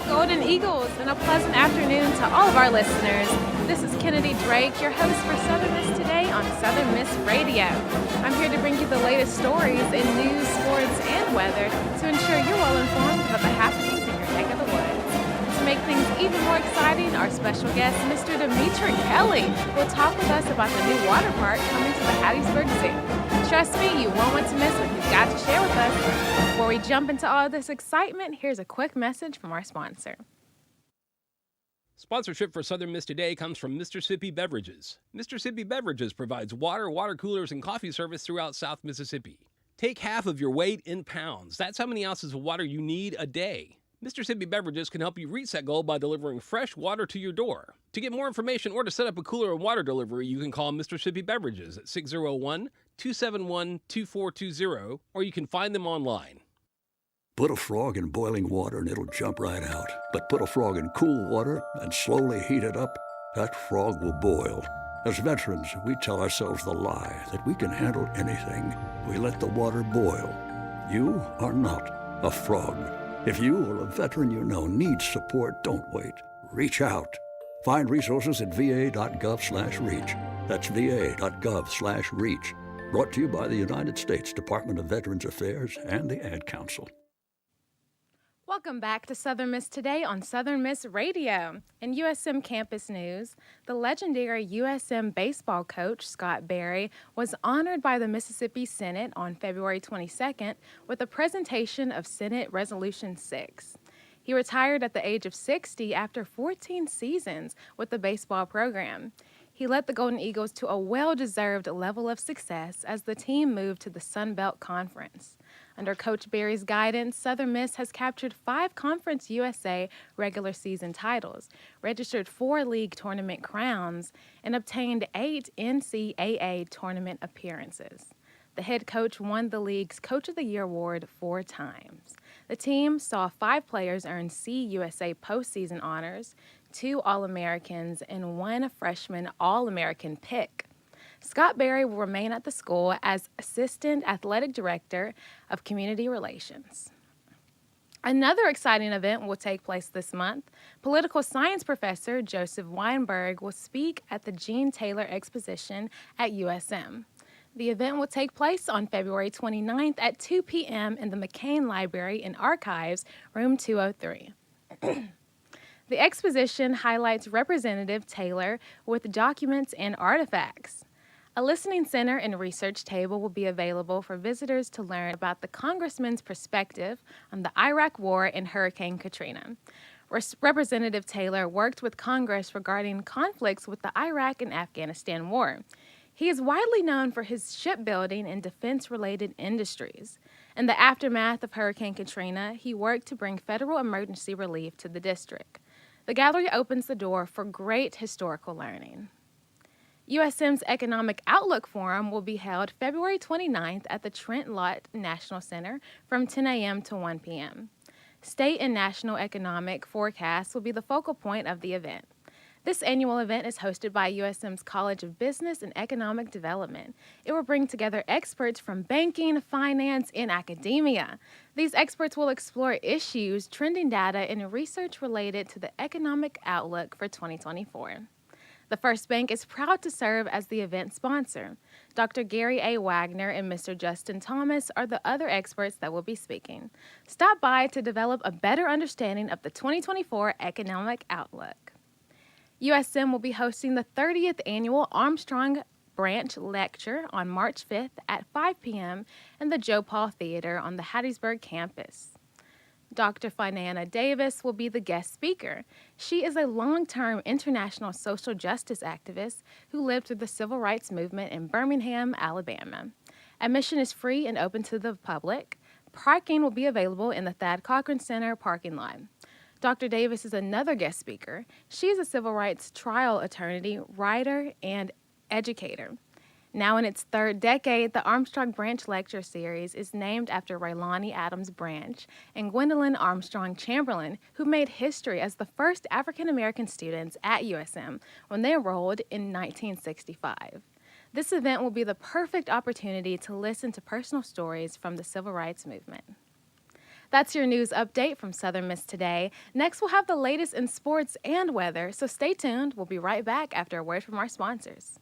Golden Eagles, and a pleasant afternoon to all of our listeners. This is Kennedy Drake, your host for Southern Miss Today on Southern Miss Radio. I'm here to bring you the latest stories in news, sports, and weather to ensure you're well informed about the happenings in your neck of the woods. To make things even more exciting, our special guest, Mr. Demetri Kelly, will talk with us about the new water park coming to the Hattiesburg Zoo. Trust me, you won't want to miss what he's got to share with us. Before we jump into all of this excitement, here's a quick message from our sponsor. Sponsorship for Southern Miss Today comes from Mississippi Beverages. Mississippi Beverages provides water, water coolers, and coffee service throughout South Mississippi. Take half of your weight in pounds. That's how many ounces of water you need a day. Mississippi Beverages can help you reach that goal by delivering fresh water to your door. To get more information or to set up a cooler and water delivery, you can call Mississippi Beverages at 601-271-2420, or you can find them online. Put a frog in boiling water and it'll jump right out. But put a frog in cool water and slowly heat it up, that frog will boil. As veterans, we tell ourselves the lie that we can handle anything. We let the water boil. You are not a frog. If you or a veteran you know needs support, don't wait. Reach out. Find resources at va.gov/reach. That's va.gov/reach. Brought to you by the United States Department of Veterans Affairs and the Ad Council. Welcome back to Southern Miss Today on Southern Miss Radio. In USM campus news, the legendary USM baseball coach Scott Berry was honored by the Mississippi Senate on February 22nd with a presentation of Senate Resolution 6. He retired at the age of 60 after 14 seasons with the baseball program. He led the Golden Eagles to a well-deserved level of success as the team moved to the Sun Belt Conference. Under Coach Berry's guidance, Southern Miss has captured 5 Conference USA regular season titles, registered 4 league tournament crowns, and obtained 8 NCAA tournament appearances. The head coach won the league's Coach of the Year award 4 times. The team saw 5 players earn CUSA postseason honors, 2 All-Americans, and 1 freshman All-American pick. Scott Berry will remain at the school as Assistant Athletic Director of Community Relations. Another exciting event will take place this month. Political science professor Joseph Weinberg will speak at the Gene Taylor Exposition at USM. The event will take place on February 29th at 2 p.m. in the McCain Library and Archives, room 203. The exposition highlights Representative Taylor with documents and artifacts. A listening center and research table will be available for visitors to learn about the congressman's perspective on the Iraq War and Hurricane Katrina. Representative Taylor worked with Congress regarding conflicts with the Iraq and Afghanistan War. He is widely known for his shipbuilding and defense-related industries. In the aftermath of Hurricane Katrina, he worked to bring federal emergency relief to the district. The gallery opens the door for great historical learning. USM's Economic Outlook Forum will be held February 29th at the Trent Lott National Center from 10 a.m. to 1 p.m. State and national economic forecasts will be the focal point of the event. This annual event is hosted by USM's College of Business and Economic Development. It will bring together experts from banking, finance, and academia. These experts will explore issues, trending data, and research related to the economic outlook for 2024. The First Bank is proud to serve as the event sponsor. Dr. Gary A. Wagner and Mr. Justin Thomas are the other experts that will be speaking. Stop by to develop a better understanding of the 2024 economic outlook. USM will be hosting the 30th Annual Armstrong Branch Lecture on March 5th at 5 p.m. in the Joe Paul Theater on the Hattiesburg campus. Dr. Finana Davis will be the guest speaker. She is a long-term international social justice activist who lived through the civil rights movement in Birmingham, Alabama. Admission is free and open to the public. Parking will be available in the Thad Cochran Center parking lot. Dr. Davis is another guest speaker. She is a civil rights trial attorney, writer, and educator. Now in its 3rd decade, the Armstrong Branch Lecture Series is named after Raylani Adams Branch and Gwendolyn Armstrong Chamberlain, who made history as the first African-American students at USM when they enrolled in 1965. This event will be the perfect opportunity to listen to personal stories from the civil rights movement. That's your news update from Southern Miss Today. Next, we'll have the latest in sports and weather, so stay tuned. We'll be right back after a word from our sponsors.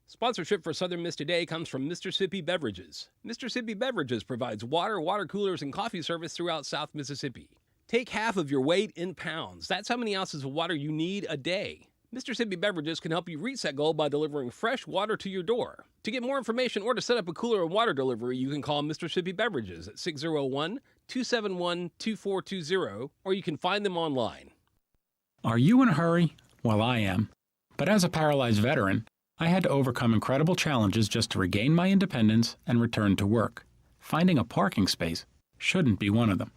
Sponsorship for Southern Miss Today comes from Mississippi Beverages. Mississippi Beverages provides water, water coolers, and coffee service throughout South Mississippi. Take half of your weight in pounds. That's how many ounces of water you need a day. Mississippi Beverages can help you reach that goal by delivering fresh water to your door. To get more information or to set up a cooler and water delivery, you can call Mississippi Beverages at 601-271-2420, or you can find them online. Are you in a hurry? Well, I am. But as a paralyzed veteran, I had to overcome incredible challenges just to regain my independence and return to work. Finding a parking space shouldn't be one of them.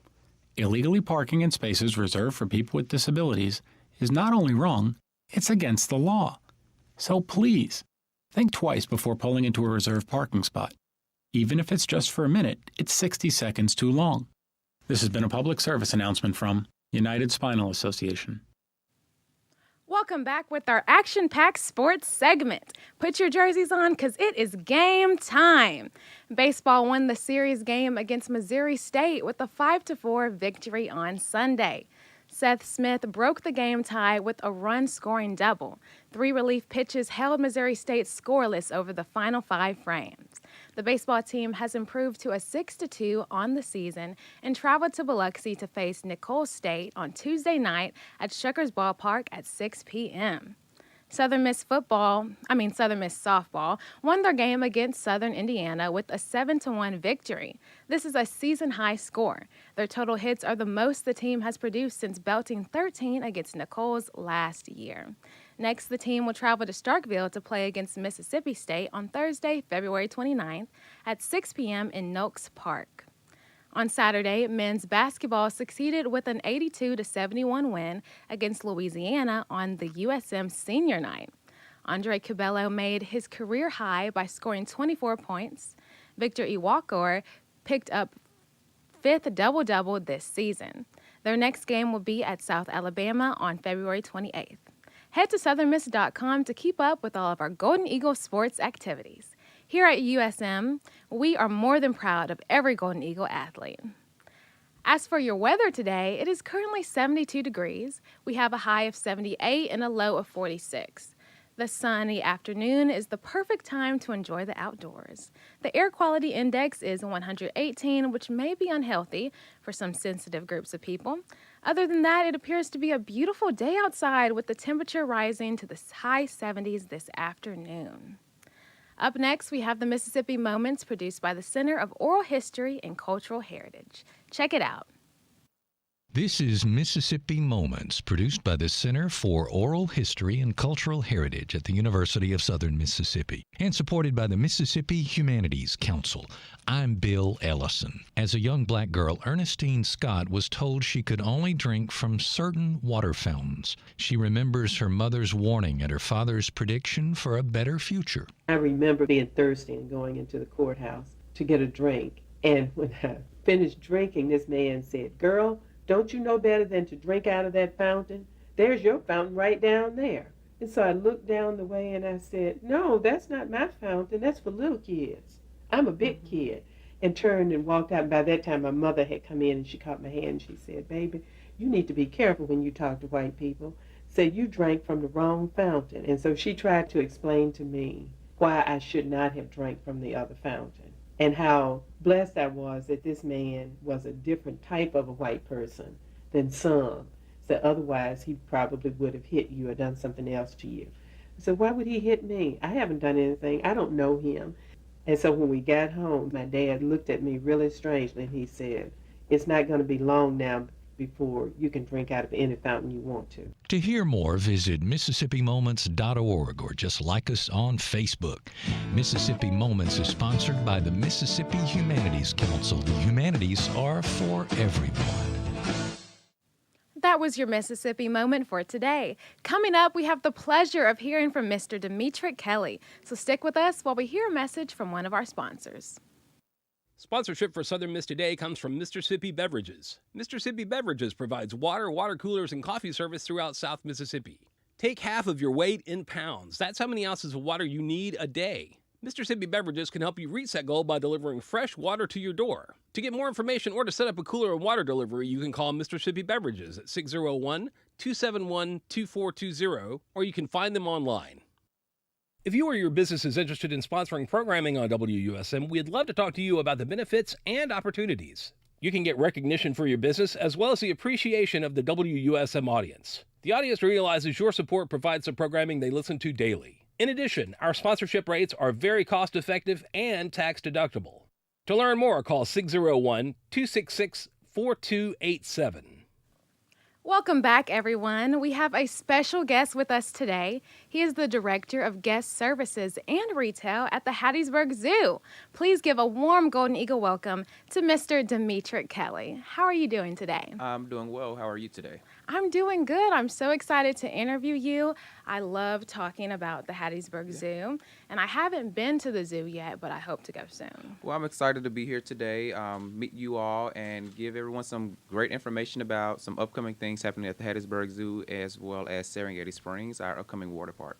Illegally parking in spaces reserved for people with disabilities is not only wrong, it's against the law. So please, think twice before pulling into a reserved parking spot. Even if it's just for a minute, it's 60 seconds too long. This has been a public service announcement from United Spinal Association. Welcome back with our action-packed sports segment. Put your jerseys on because it is game time. Baseball won the series game against Missouri State with a 5-4 victory on Sunday. Seth Smith broke the game tie with a run-scoring double. 3 relief pitches held Missouri State scoreless over the final 5 frames. The baseball team has improved to a 6-2 on the season and traveled to Biloxi to face Nicholls State on Tuesday night at Shuckers Ballpark at 6 p.m. Southern Miss softball won their game against Southern Indiana with a 7-1 victory. This is a season-high score. Their total hits are the most the team has produced since belting 13 against Nicholls last year. Next, the team will travel to Starkville to play against Mississippi State on Thursday, February 29th at 6 p.m. in Noakes Park. On Saturday, men's basketball succeeded with an 82-71 win against Louisiana on the USM Senior Night. Andre Cabello made his career high by scoring 24 points. Victor Iwuakor picked up 5th double-double this season. Their next game will be at South Alabama on February 28th. Head to southernmiss.com to keep up with all of our Golden Eagle sports activities. Here at USM, we are more than proud of every Golden Eagle athlete. As for your weather today, it is currently 72 degrees. We have a high of 78 and a low of 46. The sunny afternoon is the perfect time to enjoy the outdoors. The air quality index is 118, which may be unhealthy for some sensitive groups of people. Other than that, it appears to be a beautiful day outside with the temperature rising to the high 70s this afternoon. Up next, we have the Mississippi Moments produced by the Center of Oral History and Cultural Heritage. Check it out. This is Mississippi Moments, produced by the Center for Oral History and Cultural Heritage at the University of Southern Mississippi and supported by the Mississippi Humanities Council. I'm Bill Ellison. As a young black girl, Ernestine Scott was told she could only drink from certain water fountains. She remembers her mother's warning and her father's prediction for a better future. I remember being thirsty and going into the courthouse to get a drink. And when I finished drinking, this man said, "Girl, don't you know better than to drink out of that fountain? There's your fountain right down there." And so I looked down the way and I said, "No, that's not my fountain. That's for little kids. I'm a big kid." And turned and walked out. And by that time, my mother had come in and she caught my hand and she said, "Baby, you need to be careful when you talk to white people. Said you drank from the wrong fountain." And so she tried to explain to me why I should not have drank from the other fountain. And how blessed I was that this man was a different type of a white person than some. So otherwise, he probably would have hit you or done something else to you. So why would he hit me? I haven't done anything. I don't know him. And so when we got home, my dad looked at me really strangely and he said, "It's not going to be long now before you can drink out of any fountain you want to." To hear more, visit MississippiMoments.org or just like us on Facebook. Mississippi Moments is sponsored by the Mississippi Humanities Council. The humanities are for everyone. That was your Mississippi Moment for today. Coming up, we have the pleasure of hearing from Mr. Demetric Kelly. So stick with us while we hear a message from one of our sponsors. Sponsorship for Southern Miss Today comes from Mississippi Beverages. Mississippi Beverages provides water, water coolers, and coffee service throughout South Mississippi. Take half of your weight in pounds. That's how many ounces of water you need a day. Mississippi Beverages can help you reach that goal by delivering fresh water to your door. To get more information or to set up a cooler and water delivery, you can call Mississippi Beverages at 601-271-2420, or you can find them online. If you or your business is interested in sponsoring programming on WUSM, we'd love to talk to you about the benefits and opportunities. You can get recognition for your business as well as the appreciation of the WUSM audience. The audience realizes your support provides the programming they listen to daily. In addition, our sponsorship rates are very cost-effective and tax-deductible. To learn more, call 601-266-4287. Welcome back, everyone. We have a special guest with us today. He is the Director of Guest Services and Retail at the Hattiesburg Zoo. Please give a warm Golden Eagle welcome to Mr. Demetric Kelly. How are you doing today? I'm doing well. How are you today? I'm doing good. I'm so excited to interview you. I love talking about the Hattiesburg Zoo, and I haven't been to the zoo yet, but I hope to go soon. Well, I'm excited to be here today, meet you all, and give everyone some great information about some upcoming things happening at the Hattiesburg Zoo, as well as Serengeti Springs, our upcoming water park.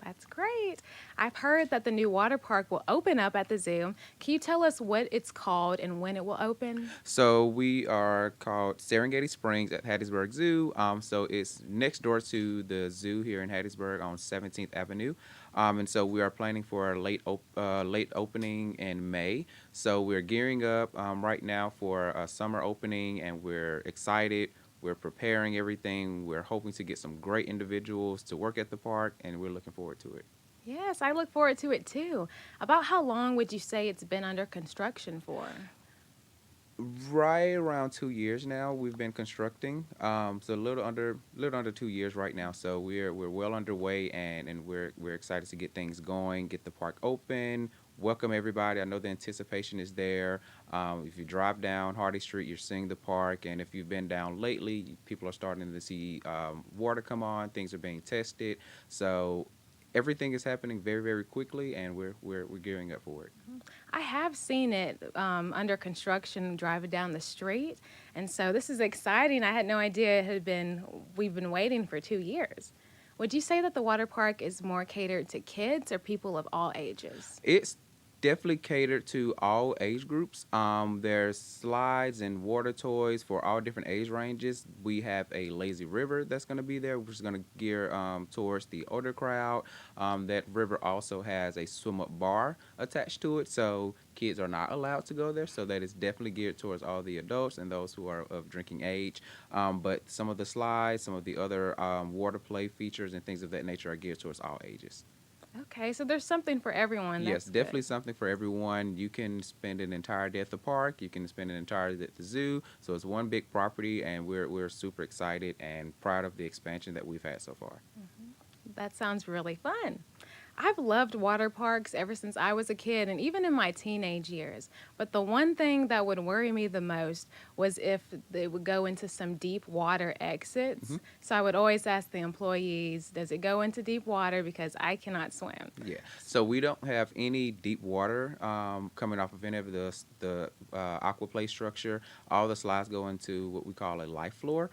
That's great. I've heard that the new water park will open up at the zoo. Can you tell us what it's called and when it will open? So we are called Serengeti Springs at Hattiesburg Zoo. So it's next door to the zoo here in Hattiesburg on 17th Avenue. And so we are planning for a late opening in May. So we're gearing up right now for a summer opening, and we're excited. We're preparing everything. We're hoping to get some great individuals to work at the park, and we're looking forward to it. Yes, I look forward to it too. About how long would you say it's been under construction for? Right around 2 years now, we've been constructing. So a little under 2 years right now. So we're well underway, and we're excited to get things going, get the park open, welcome everybody. I know the anticipation is there. If you drive down Hardy Street, you're seeing the park, and if you've been down lately, people are starting to see water come on. Things are being tested. So everything is happening very, very quickly, and we're gearing up for it. I have seen it under construction driving down the street, and so this is exciting. I had no idea we've been waiting for 2 years. Would you say that the water park is more catered to kids or people of all ages? It's definitely catered to all age groups. There's slides and water toys for all different age ranges. We have a lazy river that's going to be there, which is going to gear towards the older crowd. That river also has a swim-up bar attached to it, so kids are not allowed to go there. So that is definitely geared towards all the adults and those who are of drinking age. But some of the slides, some of the other water play features and things of that nature are geared towards all ages. Okay, so there's something for everyone. Yes, That's definitely good. something for everyone. You can spend an entire day at the park. You can spend an entire day at the zoo. So it's one big property, and we're super excited and proud of the expansion that we've had so far. That sounds really fun. I've loved water parks ever since I was a kid and even in my teenage years. But the one thing that would worry me the most was if they would go into some deep water exits. So I would always ask the employees, does it go into deep water? Because I cannot swim. Yeah. So we don't have any deep water coming off of any of the aqua play structure. All the slides go into what we call a life floor.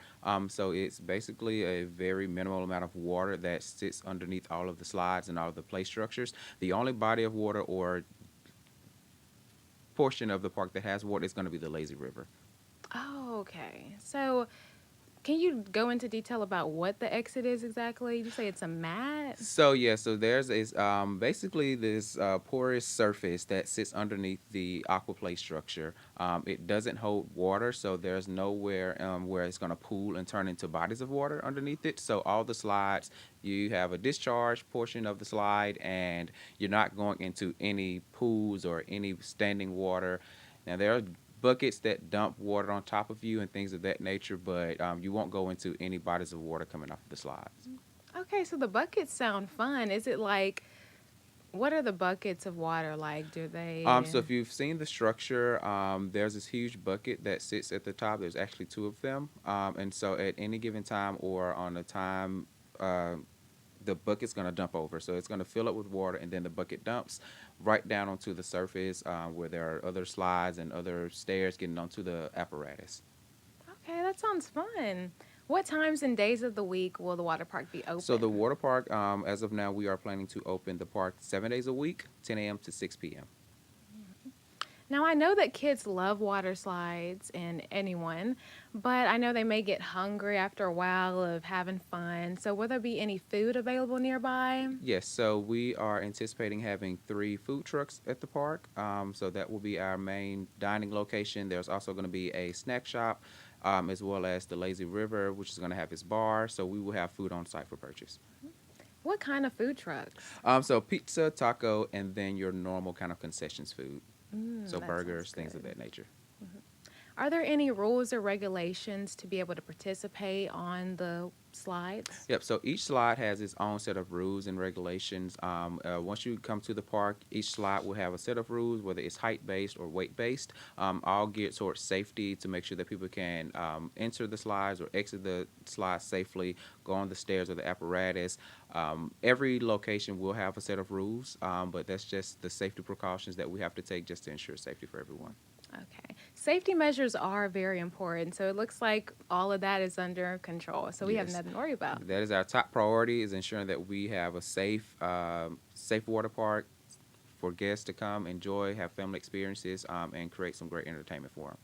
So it's basically a very minimal amount of water that sits underneath all of the slides and all of the play structures. The only body of water or portion of the park that has water is going to be the lazy river. Oh, okay. So can you go into detail about what the exit is exactly? You say it's a mat? So there's basically this porous surface that sits underneath the aquaplay structure. It doesn't hold water, so there's nowhere where it's going to pool and turn into bodies of water underneath it. So all the slides, you have a discharge portion of the slide, and you're not going into any pools or any standing water. Now there are buckets that dump water on top of you and things of that nature, but you won't go into any bodies of water coming off of the slides. Okay, so the buckets sound fun. Is it like, what are the buckets of water like? Do they? So if you've seen the structure, there's this huge bucket that sits at the top. There's actually two of them. And so at any given time or on a time, the bucket's going to dump over. So it's going to fill up with water, and then the bucket dumps right down onto the surface where there are other slides and other stairs getting onto the apparatus. Okay, that sounds fun. What times and days of the week will the water park be open? So the water park, as of now, we are planning to open the park 7 days a week, 10 a.m. to 6 p.m. Now, I know that kids love water slides and anyone, but I know they may get hungry after a while of having fun. So, will there be any food available nearby? Yes, so we are anticipating having 3 food trucks at the park. So that will be our main dining location. There's also going to be a snack shop, as well as the Lazy River, which is going to have its bar. So we will have food on site for purchase. What kind of food trucks? So pizza, taco, and then your normal kind of concessions food. So That burgers, sounds things of good. that nature. Are there any rules or regulations to be able to participate on the slides? Yep. So each slide has its own set of rules and regulations. Once you come to the park, each slide will have a set of rules, whether it's height based or weight based, all geared towards safety to make sure that people can enter the slides or exit the slides safely, go on the stairs or the apparatus. Every location will have a set of rules, but that's just the safety precautions that we have to take just to ensure safety for everyone. Okay. Safety measures are very important. So, it looks like all of that is under control. So, we have Yes. nothing to worry about. That is our top priority, is ensuring that we have a safe water park for guests to come, enjoy, have family experiences, and create some great entertainment for them.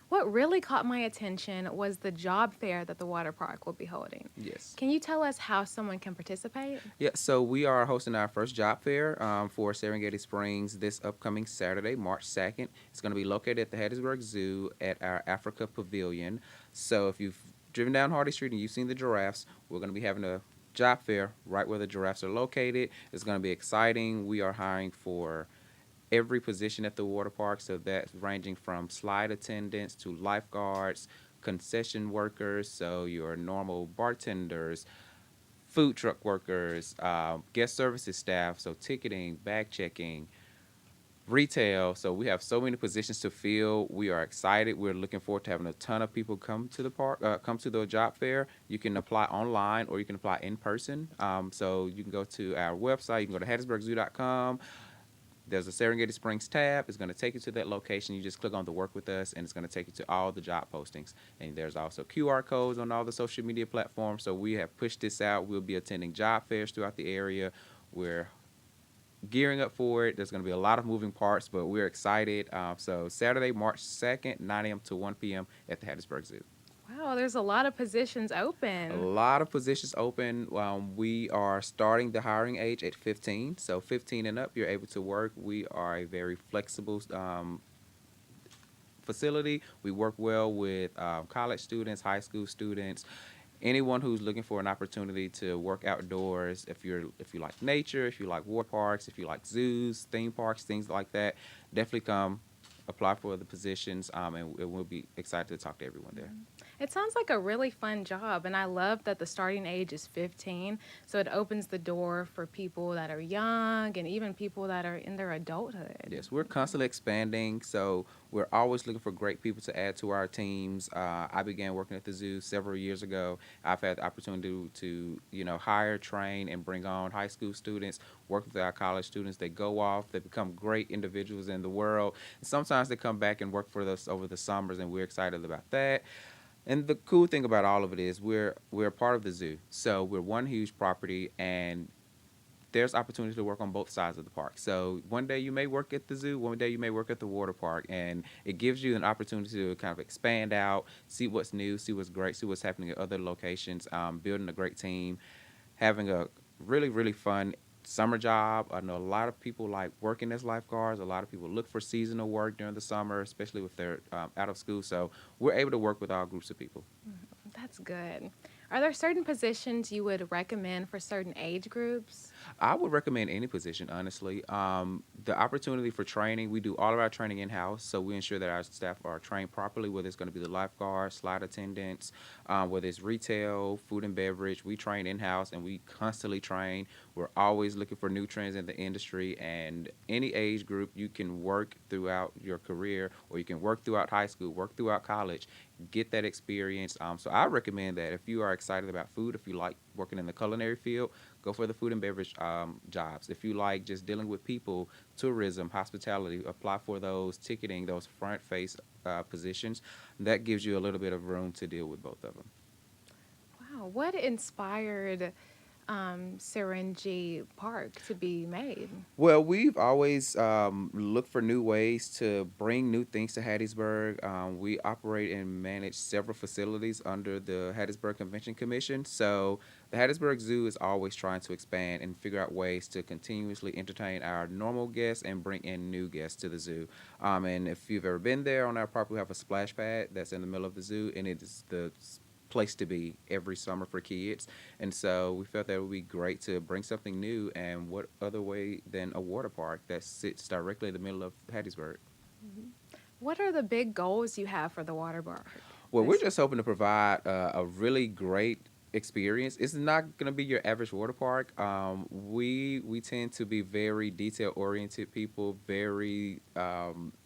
What really caught my attention was the job fair that the water park will be holding. Yes. Can you tell us how someone can participate? Yeah, so we are hosting our first job fair for Serengeti Springs this upcoming Saturday, March 2nd. It's going to be located at the Hattiesburg Zoo at our Africa Pavilion. So if you've driven down Hardy Street and you've seen the giraffes, we're going to be having a job fair right where the giraffes are located. It's going to be exciting. We are hiring for every position at the water park, so that's ranging from slide attendants to lifeguards, concession workers, so your normal bartenders, food truck workers, guest services staff, so ticketing, bag checking, retail. So we have so many positions to fill. We are excited. We're looking forward to having a ton of people come to the park, come to the job fair. You can apply online or you can apply in person. So you can go to our website. You can go to hattiesburgzoo.com. There's a Serengeti Springs tab. It's going to take you to that location. You just click on the Work With Us, and it's going to take you to all the job postings. And there's also QR codes on all the social media platforms. So we have pushed this out. We'll be attending job fairs throughout the area. We're gearing up for it. There's going to be a lot of moving parts, but we're excited. So Saturday, March 2nd, 9 a.m. to 1 p.m. at the Hattiesburg Zoo. Wow, there's a lot of positions A open. lot of positions open. We are starting the hiring age at 15. So 15 and up, you're able to work. We are a very flexible facility. We work well with college students, high school students, anyone who's looking for an opportunity to work outdoors. If you like nature, if you like water parks, if you like zoos, theme parks, things like that, definitely come apply for the positions, and we'll be excited to talk to everyone there. It sounds like a really fun job, and I love that the starting age is 15, so it opens the door for people that are young and even people that are in their adulthood. Yes, we're constantly expanding, so we're always looking for great people to add to our teams. I began working at the zoo several years ago. I've had the opportunity to hire, train, and bring on high school students, work with our college students. They go off, they become great individuals in the world. And sometimes they come back and work for us over the summers, and we're excited about that. And the cool thing about all of it is we're a part of the zoo. So we're one huge property, and there's opportunity to work on both sides of the park. So one day you may work at the zoo, one day you may work at the water park, and it gives you an opportunity to kind of expand out, see what's new, see what's great, see what's happening at other locations, building a great team, having a really, really fun summer job. I know a lot of people like working as lifeguards. A lot of people look for seasonal work during the summer, especially if they're out of school. So we're able to work with all groups of people. That's good. Are there certain positions you would recommend for certain age groups? I would recommend any position, honestly. The opportunity for training, we do all of our training in-house, so we ensure that our staff are trained properly, whether it's going to be the lifeguards, slide attendants, whether it's retail, food and beverage. We train in-house, and we constantly train. We're always looking for new trends in the industry, and any age group, you can work throughout your career, or you can work throughout high school, work throughout college, get that experience. So I recommend that if you are excited about food, if you like working in the culinary field, go for the food and beverage jobs. If you like just dealing with people, tourism, hospitality, apply for those ticketing, those front face positions. That gives you a little bit of room to deal with both of them. What inspired Serengeti Park to be made? Well, we've always looked for new ways to bring new things to Hattiesburg. We operate and manage several facilities under the Hattiesburg Convention Commission. So the Hattiesburg Zoo is always trying to expand and figure out ways to continuously entertain our normal guests and bring in new guests to the zoo. And if you've ever been there on our property, we have a splash pad that's in the middle of the zoo, and it is the place to be every summer for kids. And so we felt that it would be great to bring something new, and what other way than a water park that sits directly in the middle of Hattiesburg. What are the big goals you have for the water park? Well, we're just hoping to provide a really great experience. It's not going to be your average water park. We tend to be very detail oriented people, very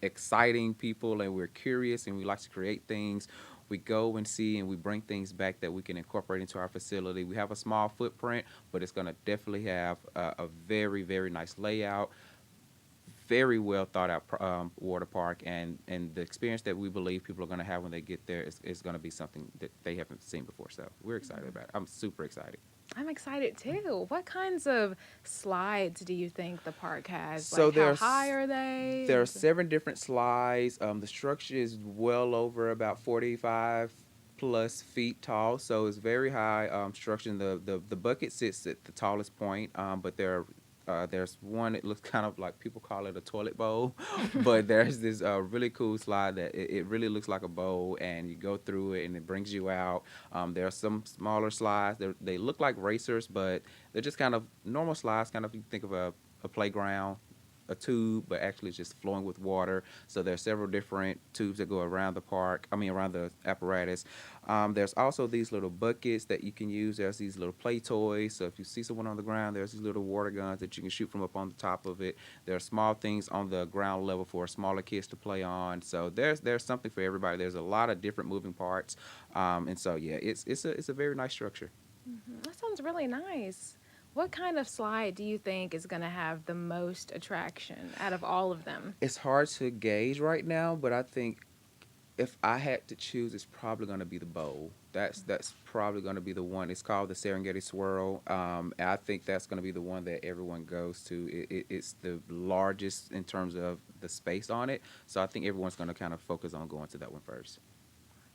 exciting people, and we're curious and we like to create things. We go and see and we bring things back that we can incorporate into our facility. We have a small footprint, but it's going to definitely have a very, very nice layout, very well thought out water park, and the experience that we believe people are going to have when they get there is going to be something that they haven't seen before. So we're excited about it. I'm super excited. I'm excited too. What kinds of slides do you think the park has? So Like, how there's high are they? There are 7 different slides. The structure is well over about 45 plus feet tall, so it's very high structure. The bucket sits at the tallest point, but there's one, it looks kind of like, people call it a toilet bowl, but there's this really cool slide that it really looks like a bowl, and you go through it and it brings you out. There are some smaller slides. They look like racers, but they're just kind of normal slides, kind of, you think of a playground, a tube, but actually it's just flowing with water. So there's several different tubes that go around around the apparatus. There's also these little buckets that you can use. There's these little play toys. So if you see someone on the ground, there's these little water guns that you can shoot from up on the top of it. There are small things on the ground level for smaller kids to play on. So there's something for everybody. There's a lot of different moving parts. And so yeah, it's a very nice structure. That sounds really nice. What kind of slide do you think is going to have the most attraction out of all of them? It's hard to gauge right now, but I think if I had to choose, it's probably going to be the bowl. That's probably going to be the one. It's called the Serengeti Swirl. And I think that's going to be the one that everyone goes to. It's the largest in terms of the space on it. So I think everyone's going to kind of focus on going to that one first.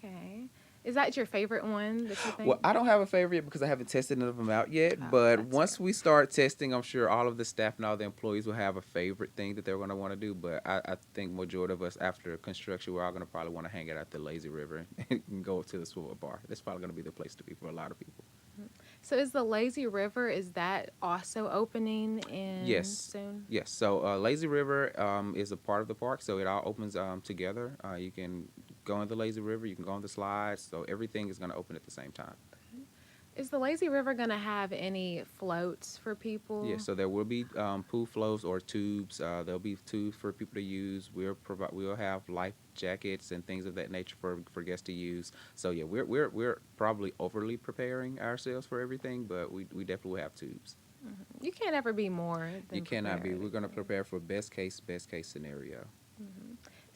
Okay. Is that your favorite one that you think? Well, I don't have a favorite yet because I haven't tested none of them out yet. Oh, But that's once fair. we start testing, I'm sure all of the staff and all the employees will have a favorite thing that they're going to want to do. But I think majority of us, after construction, we're all going to probably want to hang out at the lazy river and go to the swivel bar. That's probably going to be the place to be for a lot of people. So is the Lazy River, is that also opening in Yes. soon? Yes. So Lazy River is a part of the park, so it all opens together. You can go in the Lazy River, you can go on the slides, so everything is going to open at the same time. Is the Lazy River going to have any floats for people? Yeah, so there will be pool flows or tubes. There'll be tubes for people to use. We'll have life jackets and things of that nature for guests to use. So yeah, we're probably overly preparing ourselves for everything, but we definitely will have tubes. You can't ever be more than You cannot be. prepared. We're going to prepare for best case scenario.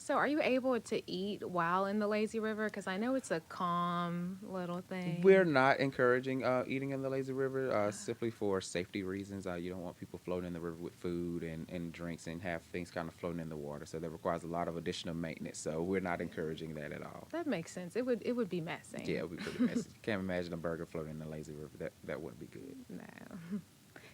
So are you able to eat while in the Lazy River? Because I know it's a calm little thing. We're not encouraging eating in the lazy river simply for safety reasons. You don't want people floating in the river with food and drinks and have things kind of floating in the water. So that requires a lot of additional maintenance. So we're not encouraging that at all. That makes sense. It would be messy. Yeah, it would be pretty messy. Can't imagine a burger floating in the lazy river. That wouldn't be good. No.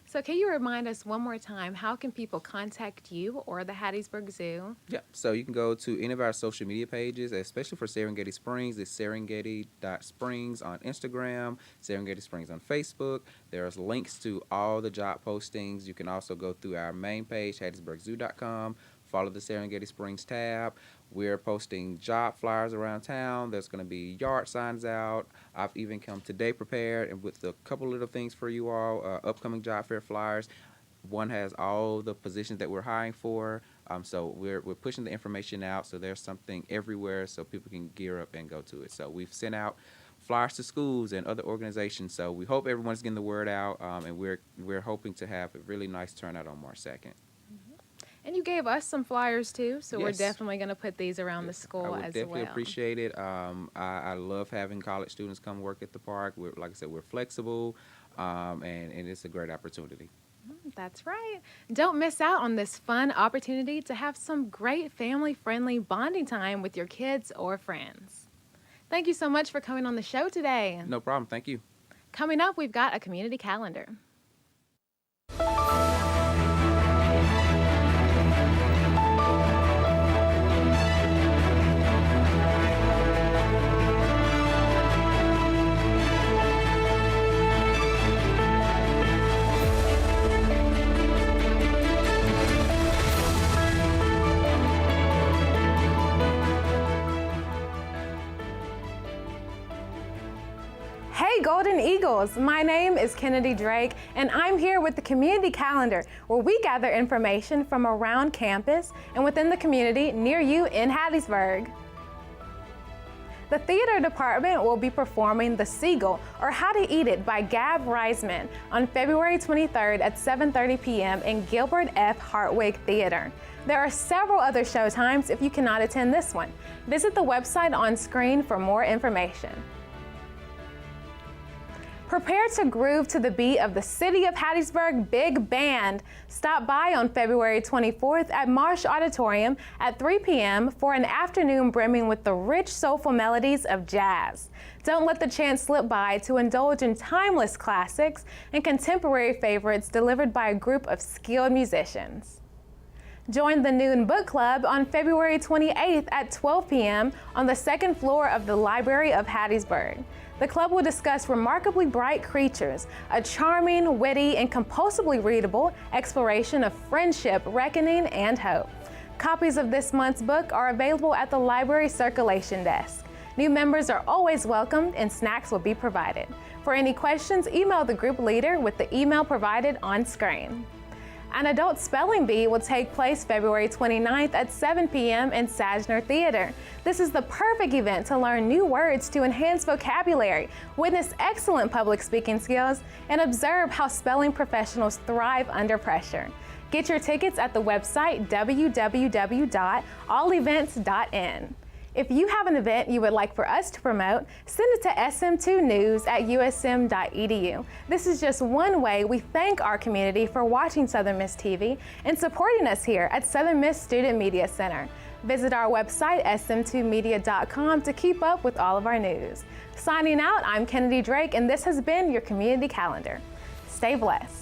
So can you remind us one more time, how can people contact you or the Hattiesburg Zoo? Yeah, so you can go to any of our social media pages, especially for Serengeti Springs. It's serengeti.springs on Instagram, Serengeti Springs on Facebook. There's links to all the job postings. You can also go through our main page, hattiesburgzoo.com, follow the Serengeti Springs tab. We're posting job flyers around town. There's going to be yard signs out. I've even come today prepared and with a couple little things for you all, upcoming job fair flyers. One has all the positions that we're hiring for. So we're pushing the information out, so there's something everywhere so people can gear up and go to it. So we've sent out flyers to schools and other organizations. So we hope everyone's getting the word out, and we're hoping to have a really nice turnout on March 2nd. And you gave us some flyers too, so we're Yes. definitely going to put these around the I school would as definitely well. appreciate it. I love having college students come work at the park. Like I said, we're flexible, and it's a great opportunity. That's right. Don't miss out on this fun opportunity to have some great family-friendly bonding time with your kids or friends. Thank you so much for coming on the show today. No problem. Thank you. Coming up, we've got a community calendar. Hey Golden Eagles, my name is Kennedy Drake and I'm here with the Community Calendar where we gather information from around campus and within the community near you in Hattiesburg. The theater department will be performing The Seagull or How to Eat It by Gab Reisman on February 23rd at 7:30 p.m. in Gilbert F. Hartwig Theater. There are several other showtimes if you cannot attend this one. Visit the website on screen for more information. Prepare to groove to the beat of the City of Hattiesburg Big Band. Stop by on February 24th at Marsh Auditorium at 3 p.m. for an afternoon brimming with the rich, soulful melodies of jazz. Don't let the chance slip by to indulge in timeless classics and contemporary favorites delivered by a group of skilled musicians. Join the Noon Book Club on February 28th at 12 p.m. on the second floor of the Library of Hattiesburg. The club will discuss Remarkably Bright Creatures, a charming, witty, and compulsively readable exploration of friendship, reckoning, and hope. Copies of this month's book are available at the library circulation desk. New members are always welcomed and snacks will be provided. For any questions, email the group leader with the email provided on screen. An adult spelling bee will take place February 29th at 7 p.m. in Sajner Theater. This is the perfect event to learn new words to enhance vocabulary, witness excellent public speaking skills, and observe how spelling professionals thrive under pressure. Get your tickets at the website www.allevents.in. If you have an event you would like for us to promote, send it to sm2news@usm.edu. This is just one way we thank our community for watching Southern Miss TV and supporting us here at Southern Miss Student Media Center. Visit our website, sm2media.com, to keep up with all of our news. Signing out, I'm Kennedy Drake, and this has been your Community Calendar. Stay blessed.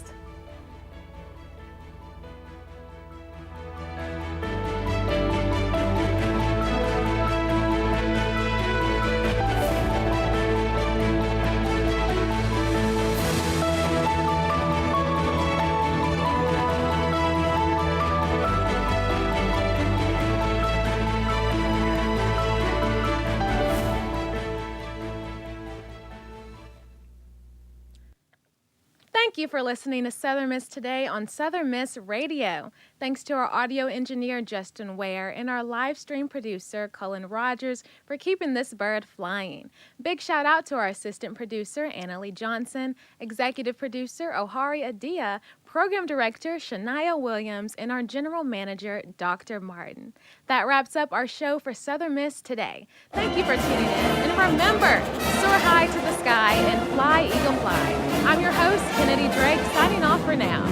Thank you for listening to Southern Miss Today on Southern Miss Radio. Thanks to our audio engineer, Justin Ware, and our live stream producer, Cullen Rogers, for keeping this bird flying. Big shout out to our assistant producer, Annalie Johnson, executive producer, Ohari Adia, program director, Shania Williams, and our general manager, Dr. Martin. That wraps up our show for Southern Miss Today. Thank you for tuning in, and remember, soar high to the sky and fly, eagle fly. I'm your host, Kennedy Drake, signing off for now.